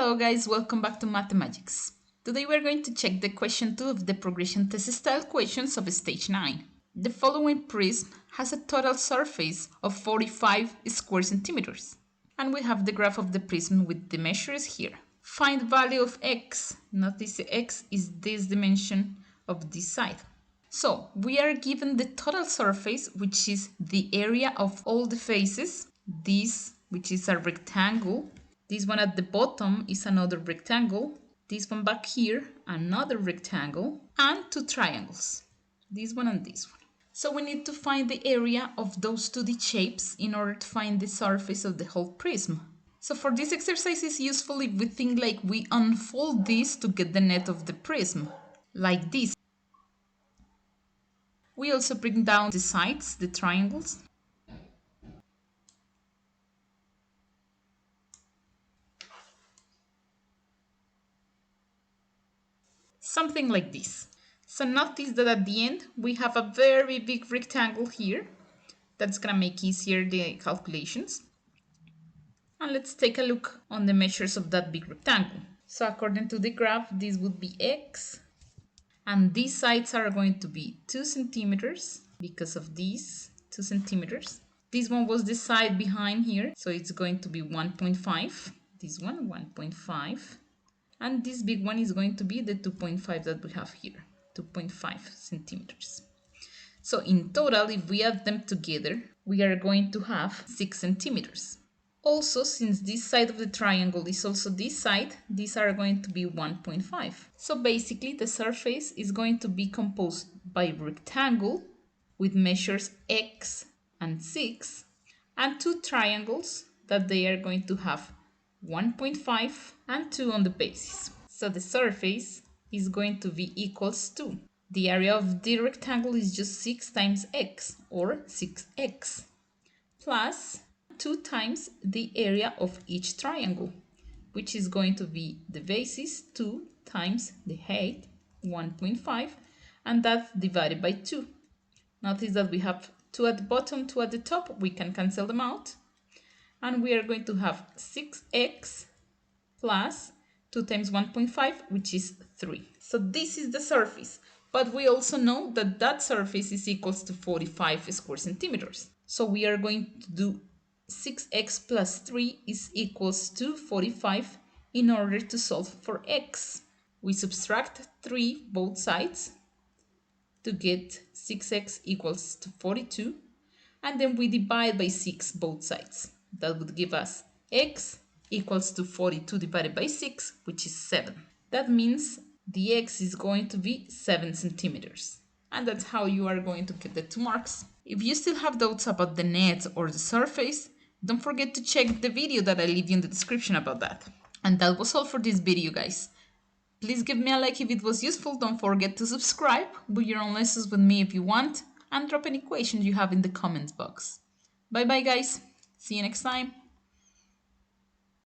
Hello guys, welcome back to Mathemagics. Today we're going to check the question 2 of the progression test style questions of stage 9. The following prism has a total surface of 45 square centimeters. And we have the graph of the prism with the measures here. Find value of x. Notice the x is this dimension of this side. So we are given the total surface, which is the area of all the faces. This, which is a rectangle. This one at the bottom is another rectangle. This one back here, another rectangle. And two triangles. This one and this one. So we need to find the area of those 2D shapes in order to find the surface of the whole prism. So for this exercise it's useful if we think like we unfold this to get the net of the prism. Like this. We also bring down the sides, the triangles. Something like this. So notice that at the end we have a very big rectangle here. That's gonna make easier the calculations. And let's take a look on the measures of that big rectangle. So according to the graph, this would be x. And these sides are going to be 2 centimeters because of these 2 centimeters. This one was the side behind here, so it's going to be 1.5. This one, 1.5. And this big one is going to be the 2.5 that we have here, 2.5 centimeters. So in total, if we add them together, we are going to have 6 centimeters. Also, since this side of the triangle is also this side, these are going to be 1.5. So basically, the surface is going to be composed by rectangle with measures x and 6, and two triangles that they are going to have 1.5 and 2 on the basis. So the surface is going to be equals to the area of the rectangle is just 6 times x, or 6x, plus 2 times the area of each triangle, which is going to be the basis 2 times the height 1.5, and that's divided by 2. Notice that we have 2 at the bottom, 2 at the top. We can cancel them out. And we are going to have 6x plus 2 times 1.5, which is 3. So this is the surface. But we also know that that surface is equals to 45 square centimeters. So we are going to do 6x plus 3 is equals to 45 in order to solve for x. We subtract 3 both sides to get 6x equals to 42, and then we divide by 6 both sides. That would give us x equals to 42 divided by 6, which is 7. That means the x is going to be 7 centimeters. And that's how you are going to get the 2 marks. If you still have doubts about the net or the surface, don't forget to check the video that I leave you in the description about that. And that was all for this video, guys. Please give me a like if it was useful. Don't forget to subscribe, do your own lessons with me if you want, and drop any questions you have in the comments box. Bye bye, guys. See you next time.